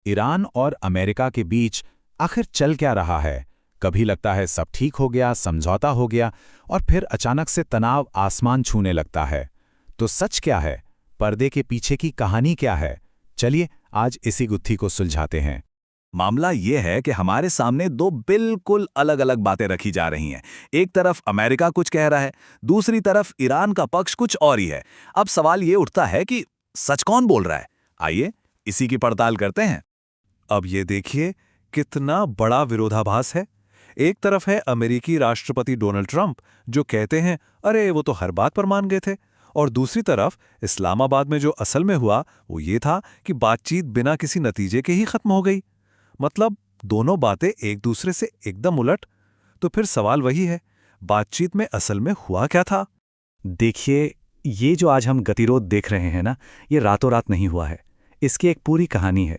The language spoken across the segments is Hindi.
ईरान और अमेरिका के बीच आखिर चल क्या रहा है? कभी लगता है सब ठीक हो गया, समझौता हो गया, और फिर अचानक से तनाव आसमान छूने लगता है। तो सच क्या है? पर्दे के पीछे की कहानी क्या है? चलिए आज इसी गुत्थी को सुलझाते हैं। मामला ये है कि हमारे सामने दो बिल्कुल अलग अलग बातें रखी जा रही हैं। एक तरफ अमेरिका कुछ कह रहा है, दूसरी तरफ ईरान का पक्ष कुछ और ही है। अब सवाल ये उठता है कि सच कौन बोल रहा है? आइए इसी की पड़ताल करते हैं। अब ये देखिए कितना बड़ा विरोधाभास है। एक तरफ है अमेरिकी राष्ट्रपति डोनाल्ड ट्रंप जो कहते हैं अरे वो तो हर बात पर मान गए थे, और दूसरी तरफ इस्लामाबाद में जो असल में हुआ वो ये था कि बातचीत बिना किसी नतीजे के ही खत्म हो गई। मतलब दोनों बातें एक दूसरे से एकदम उलट। तो फिर सवाल वही है, बातचीत में असल में हुआ क्या था? देखिए, ये जो आज हम गतिरोध देख रहे हैं ना, ये रातों रात नहीं हुआ है। इसकी एक पूरी कहानी है।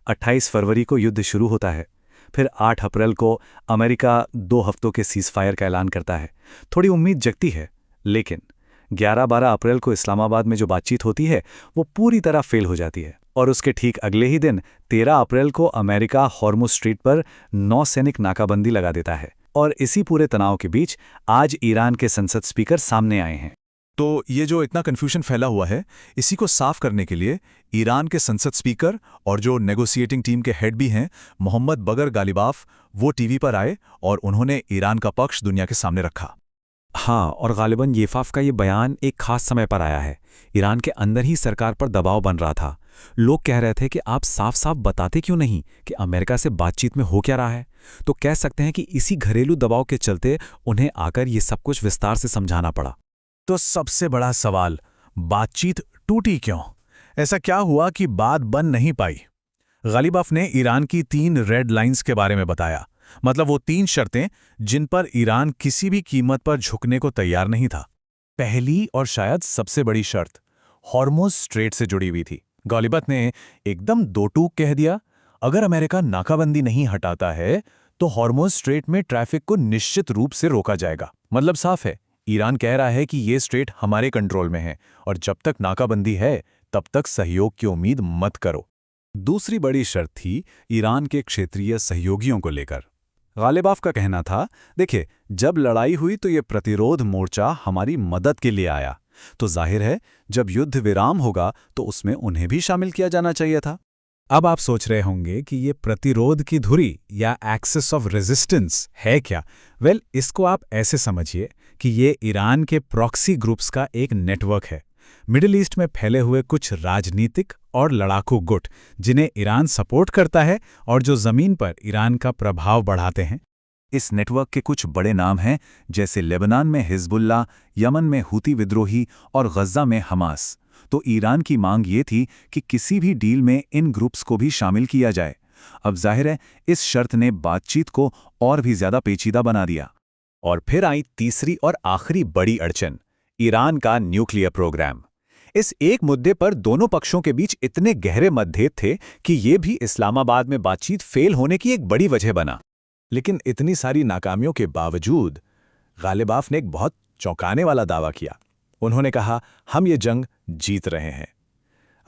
28 फरवरी को युद्ध शुरू होता है। फिर 8 अप्रैल को अमेरिका 2 हफ्तों के सीज़फायर का ऐलान करता है। थोड़ी उम्मीद जगती है, लेकिन 11-12 अप्रैल को इस्लामाबाद में जो बातचीत होती है वो पूरी तरह फेल हो जाती है। और उसके ठीक अगले ही दिन 13 अप्रैल को अमेरिका हॉर्मुज़ स्ट्रीट पर नौसैनिक नाकाबंदी लगा देता है। और इसी पूरे तनाव के बीच आज ईरान के संसद स्पीकर सामने आए हैं। तो ये जो इतना कन्फ्यूजन फैला हुआ है, इसी को साफ करने के लिए ईरान के संसद स्पीकर और जो नेगोशिएटिंग टीम के हेड भी हैं, मोहम्मद बगर गालिबाफ, वो टीवी पर आए और उन्होंने ईरान का पक्ष दुनिया के सामने रखा। हाँ, और गालिबन येफाफ का ये बयान एक खास समय पर आया है। ईरान के अंदर ही सरकार पर दबाव बन रहा था। लोग कह रहे थे कि आप साफ साफ बताते क्यों नहीं कि अमेरिका से बातचीत में हो क्या रहा है। तो कह सकते हैं कि इसी घरेलू दबाव के चलते उन्हें आकर ये सब कुछ विस्तार से समझाना पड़ा। तो सबसे बड़ा सवाल, बातचीत टूटी क्यों? ऐसा क्या हुआ कि बात बन नहीं पाई? गालिबाफ ने ईरान की 3 रेड लाइंस के बारे में बताया। मतलब वो 3 शर्तें जिन पर ईरान किसी भी कीमत पर झुकने को तैयार नहीं था। पहली और शायद सबसे बड़ी शर्त हॉर्मुज़ स्ट्रेट से जुड़ी हुई थी। गालिबाफ ने एकदम दो टूक कह दिया, अगर अमेरिका नाकाबंदी नहीं हटाता है तो हॉर्मुज़ स्ट्रेट में ट्रैफिक को निश्चित रूप से रोका जाएगा। मतलब साफ है, ईरान कह रहा है कि ये स्ट्रेट हमारे कंट्रोल में है और जब तक नाकाबंदी है तब तक सहयोग की उम्मीद मत करो। दूसरी बड़ी शर्त थी ईरान के क्षेत्रीय सहयोगियों को लेकर। गालिबाफ का कहना था, देखिए, जब लड़ाई हुई तो ये प्रतिरोध मोर्चा हमारी मदद के लिए आया, तो जाहिर है जब युद्ध विराम होगा तो उसमें उन्हें भी शामिल किया जाना चाहिए था। अब आप सोच रहे होंगे कि ये प्रतिरोध की धुरी या एक्सिस ऑफ रेजिस्टेंस है क्या? वेल, इसको आप ऐसे समझिए कि ये ईरान के प्रॉक्सी ग्रुप्स का एक नेटवर्क है। मिडिल ईस्ट में फैले हुए कुछ राजनीतिक और लड़ाकू गुट जिन्हें ईरान सपोर्ट करता है और जो जमीन पर ईरान का प्रभाव बढ़ाते हैं। इस नेटवर्क के कुछ बड़े नाम हैं, जैसे लेबनान में हिजबुल्लाह, यमन में हूती विद्रोही और गज़ा में हमास। तो ईरान की मांग ये थी कि किसी भी डील में इन ग्रुप्स को भी शामिल किया जाए। अब जाहिर है इस शर्त ने बातचीत को और भी ज्यादा पेचीदा बना दिया। और फिर आई तीसरी और आखिरी बड़ी अड़चन, ईरान का न्यूक्लियर प्रोग्राम। इस एक मुद्दे पर दोनों पक्षों के बीच इतने गहरे मतभेद थे कि ये भी इस्लामाबाद में बातचीत फेल होने की एक बड़ी वजह बना। लेकिन इतनी सारी नाकामियों के बावजूद गालिबाफ ने एक बहुत चौंकाने वाला दावा किया। उन्होंने कहा, हम ये जंग जीत रहे हैं।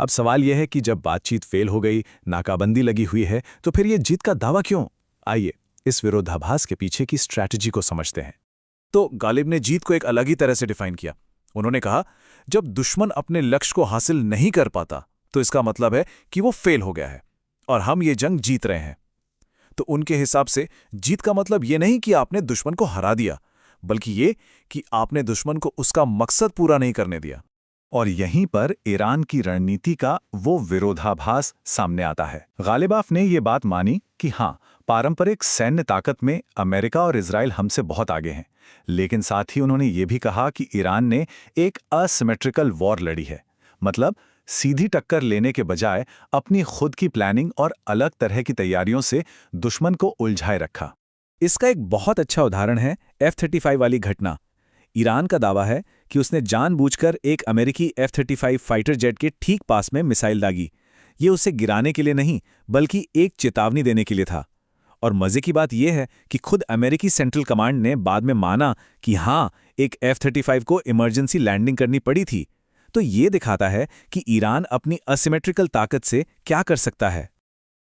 अब सवाल यह है कि जब बातचीत फेल हो गई, नाकाबंदी लगी हुई है, तो फिर ये जीत का दावा क्यों? आइए इस विरोधाभास के पीछे की स्ट्रैटेजी को समझते हैं। तो गालिब ने जीत को एक अलग ही तरह से डिफाइन किया। उन्होंने कहा, जब दुश्मन अपने लक्ष्य को हासिल नहीं कर पाता तो इसका मतलब है कि वो फेल हो गया है और हम ये जंग जीत रहे हैं। तो उनके हिसाब से जीत का मतलब ये नहीं कि आपने दुश्मन को हरा दिया, बल्कि ये कि आपने दुश्मन को उसका मकसद पूरा नहीं करने दिया। और यहीं पर ईरान की रणनीति का वो विरोधाभास सामने आता है। गालिबाफ ने ये बात मानी कि हाँ, पारंपरिक सैन्य ताकत में अमेरिका और इजराइल हमसे बहुत आगे हैं, लेकिन साथ ही उन्होंने ये भी कहा कि ईरान ने एक असिमेट्रिकल वॉर लड़ी है। मतलब सीधी टक्कर लेने के बजाय अपनी खुद की प्लानिंग और अलग तरह की तैयारियों से दुश्मन को उलझाए रखा। इसका एक बहुत अच्छा उदाहरण है F-35 वाली घटना। ईरान का दावा है कि उसने जानबूझकर एक अमेरिकी F-35 फाइटर जेट के ठीक पास में मिसाइल दागी। ये उसे गिराने के लिए नहीं, बल्कि एक चेतावनी देने के लिए था। और मजे की बात यह है कि खुद अमेरिकी सेंट्रल कमांड ने बाद में माना कि हाँ, एक F-35 को इमरजेंसी लैंडिंग करनी पड़ी थी। तो ये दिखाता है कि ईरान अपनी असिमेट्रिकल ताकत से क्या कर सकता है।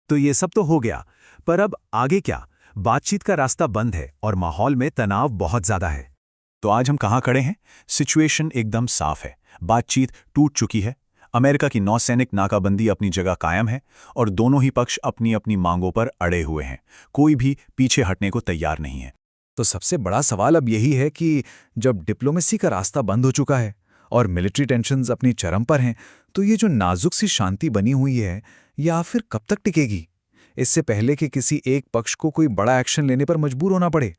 तो ये सब तो हो गया, पर अब आगे क्या? बातचीत का रास्ता बंद है और माहौल में तनाव बहुत ज्यादा है। तो आज हम कहाँ खड़े हैं? सिचुएशन एकदम साफ है। बातचीत टूट चुकी है। अमेरिका की नौसैनिक नाकाबंदी अपनी जगह कायम है और दोनों ही पक्ष अपनी अपनी मांगों पर अड़े हुए हैं। कोई भी पीछे हटने को तैयार नहीं है। तो सबसे बड़ा सवाल अब यही है कि जब डिप्लोमेसी का रास्ता बंद हो चुका है और मिलिट्री टेंशन्स अपनी चरम पर हैं, तो ये जो नाजुक सी शांति बनी हुई है, या फिर कब तक टिकेगी? इससे पहले कि किसी एक पक्ष को कोई बड़ा एक्शन लेने पर मजबूर होना पड़े।